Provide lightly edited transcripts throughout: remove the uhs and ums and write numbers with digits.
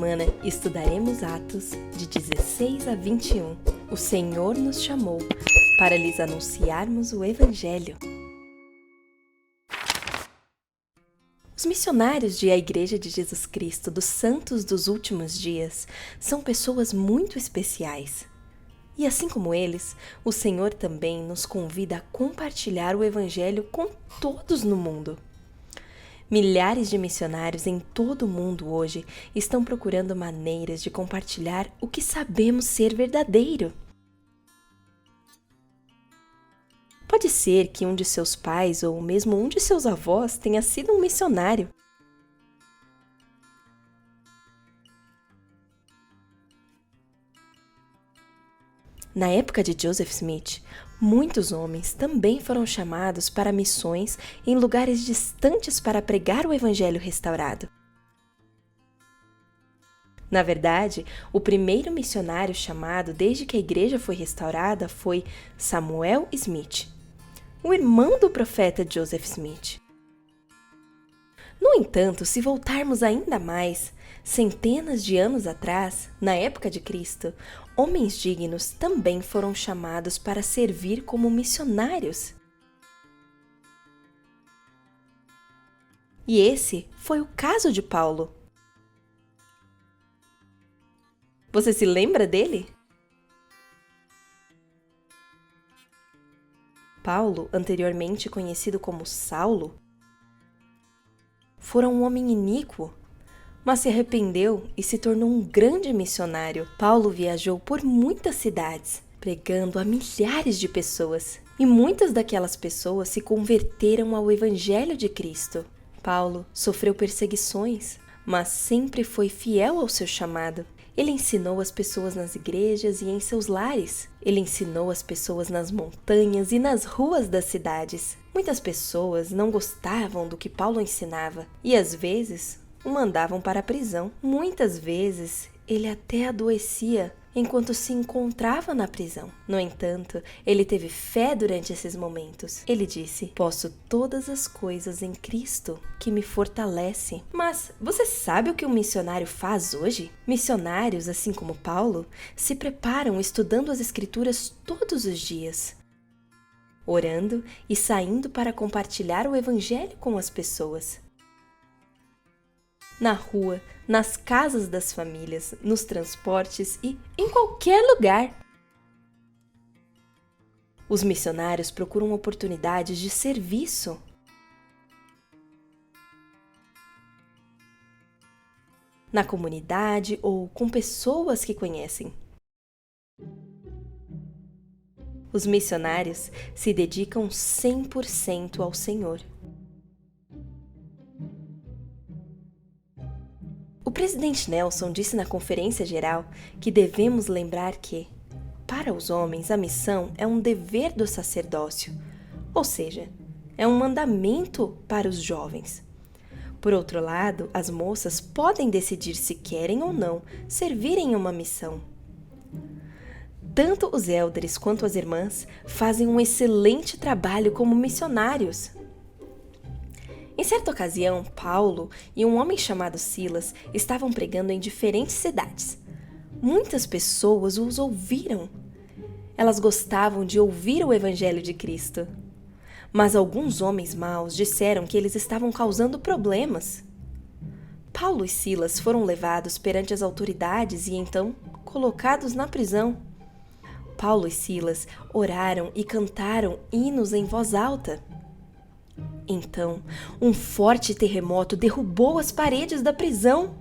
semana estudaremos Atos de 16 a 21. O Senhor nos chamou para lhes anunciarmos o Evangelho. Os missionários de A Igreja de Jesus Cristo dos Santos dos Últimos Dias são pessoas muito especiais. E assim como eles, o Senhor também nos convida a compartilhar o Evangelho com todos no mundo. Milhares de missionários em todo o mundo hoje estão procurando maneiras de compartilhar o que sabemos ser verdadeiro. Pode ser que um de seus pais ou mesmo um de seus avós tenha sido um missionário. Na época de Joseph Smith, muitos homens também foram chamados para missões em lugares distantes para pregar o Evangelho restaurado. Na verdade, o primeiro missionário chamado desde que a igreja foi restaurada foi Samuel Smith, o irmão do profeta Joseph Smith. No entanto, se voltarmos ainda mais, centenas de anos atrás, na época de Cristo, homens dignos também foram chamados para servir como missionários. E esse foi o caso de Paulo. Você se lembra dele? Paulo, anteriormente conhecido como Saulo, fora um homem iníquo, mas se arrependeu e se tornou um grande missionário. Paulo viajou por muitas cidades, pregando a milhares de pessoas, e muitas daquelas pessoas se converteram ao Evangelho de Cristo. Paulo sofreu perseguições, mas sempre foi fiel ao seu chamado. Ele ensinou as pessoas nas igrejas e em seus lares. Ele ensinou as pessoas nas montanhas e nas ruas das cidades. Muitas pessoas não gostavam do que Paulo ensinava e, às vezes, o mandavam para a prisão. Muitas vezes, ele até adoecia enquanto se encontrava na prisão. No entanto, ele teve fé durante esses momentos. Ele disse: "Posso todas as coisas em Cristo que me fortalece." Mas você sabe o que um missionário faz hoje? Missionários, assim como Paulo, se preparam estudando as Escrituras todos os dias, orando e saindo para compartilhar o Evangelho com as pessoas. Na rua, nas casas das famílias, nos transportes e em qualquer lugar. Os missionários procuram oportunidades de serviço. Na comunidade ou com pessoas que conhecem. Os missionários se dedicam 100% ao Senhor. O presidente Nelson disse na Conferência Geral que devemos lembrar que, para os homens, a missão é um dever do sacerdócio, ou seja, é um mandamento para os jovens. Por outro lado, as moças podem decidir se querem ou não servir em uma missão. Tanto os élderes quanto as irmãs fazem um excelente trabalho como missionários. Em certa ocasião, Paulo e um homem chamado Silas estavam pregando em diferentes cidades. Muitas pessoas os ouviram. Elas gostavam de ouvir o Evangelho de Cristo. Mas alguns homens maus disseram que eles estavam causando problemas. Paulo e Silas foram levados perante as autoridades e então colocados na prisão. Paulo e Silas oraram e cantaram hinos em voz alta. Então, um forte terremoto derrubou as paredes da prisão.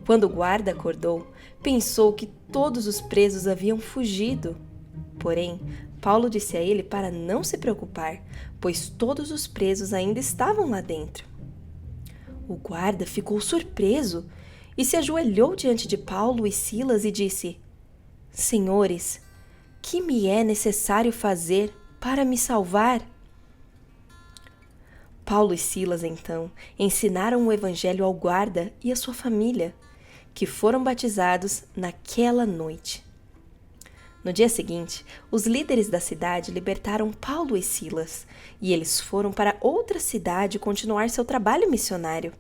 Quando o guarda acordou, pensou que todos os presos haviam fugido. Porém, Paulo disse a ele para não se preocupar, pois todos os presos ainda estavam lá dentro. O guarda ficou surpreso e se ajoelhou diante de Paulo e Silas e disse: "Senhores, que me é necessário fazer para me salvar?" Paulo e Silas, então, ensinaram o Evangelho ao guarda e à sua família, que foram batizados naquela noite. No dia seguinte, os líderes da cidade libertaram Paulo e Silas, e eles foram para outra cidade continuar seu trabalho missionário.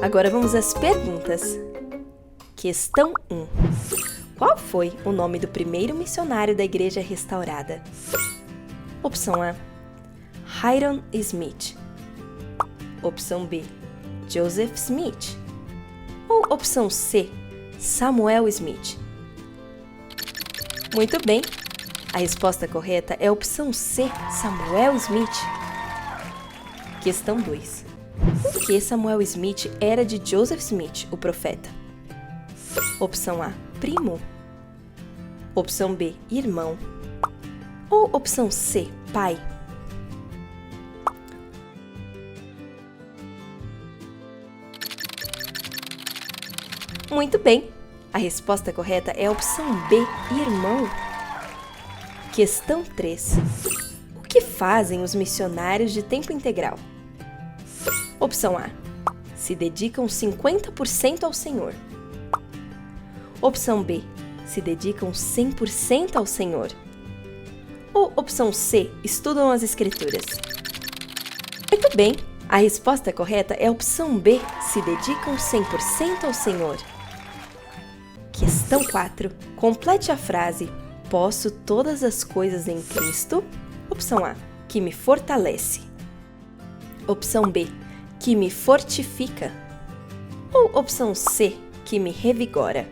Agora vamos às perguntas. Questão 1. Qual foi o nome do primeiro missionário da igreja restaurada? Opção A, Hyrum Smith. Opção B, Joseph Smith. Ou opção C, Samuel Smith. Muito bem, a resposta correta é a opção C, Samuel Smith. Questão 2. Por que Samuel Smith era de Joseph Smith, o profeta? Opção A, primo. Opção B, irmão. Ou opção C, pai. Muito bem, a resposta correta é a opção B, irmão. Questão 3. O que fazem os missionários de tempo integral? Opção A, se dedicam 50% ao Senhor. Opção B, se dedicam 100% ao Senhor. Ou opção C, estudam as Escrituras. Muito bem, a resposta correta é a opção B, se dedicam 100% ao Senhor. Questão 4. Complete a frase: posso todas as coisas em Cristo. Opção A, que me fortalece. Opção B, que me fortifica. Ou opção C, que me revigora.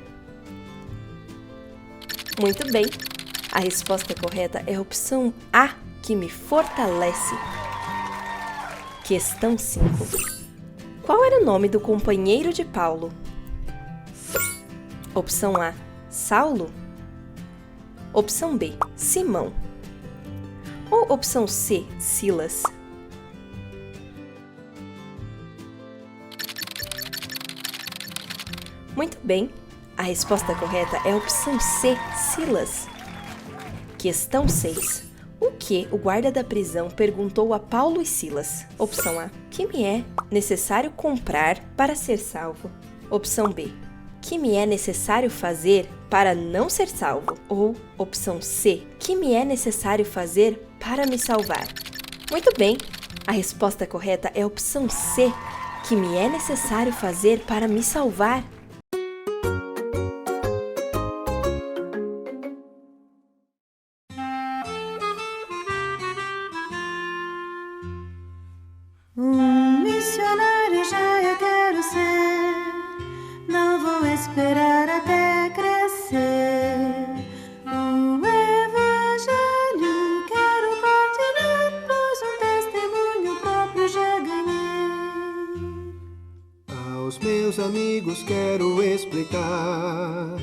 Muito bem, a resposta correta é a opção A, que me fortalece. Questão 5. Qual era o nome do companheiro de Paulo? Opção A, Saulo. Opção B, Simão. Ou opção C, Silas. Muito bem, a resposta correta é a opção C, Silas. Questão 6. O que o guarda da prisão perguntou a Paulo e Silas? Opção A, que me é necessário comprar para ser salvo? Opção B, que me é necessário fazer para não ser salvo? Ou opção C, que me é necessário fazer para me salvar? Muito bem, a resposta correta é a opção C, que me é necessário fazer para me salvar. Missionário já eu quero ser, não vou esperar até crescer. O Evangelho quero partilhar, pois um testemunho próprio já ganhei. Aos meus amigos quero explicar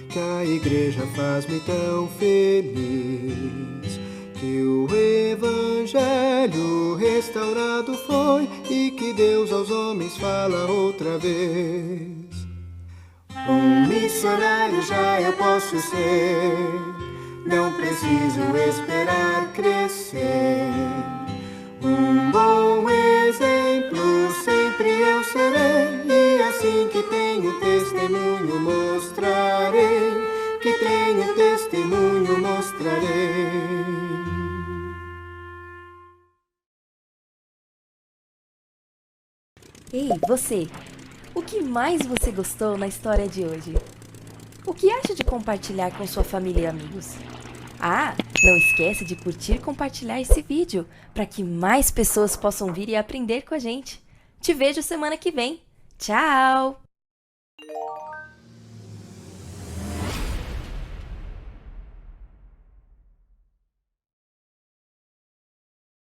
que a igreja faz-me tão feliz, que o Evangelho restaurado foi e que Deus aos homens fala outra vez. Um missionário já eu posso ser, não preciso esperar crescer. Um bom exemplo sempre eu serei, e assim que tenho testemunho mostrarei, que tenho testemunho mostrarei. Ei, você! O que mais você gostou na história de hoje? O que acha de compartilhar com sua família e amigos? Ah, não esquece de curtir e compartilhar esse vídeo para que mais pessoas possam vir e aprender com a gente. Te vejo semana que vem. Tchau!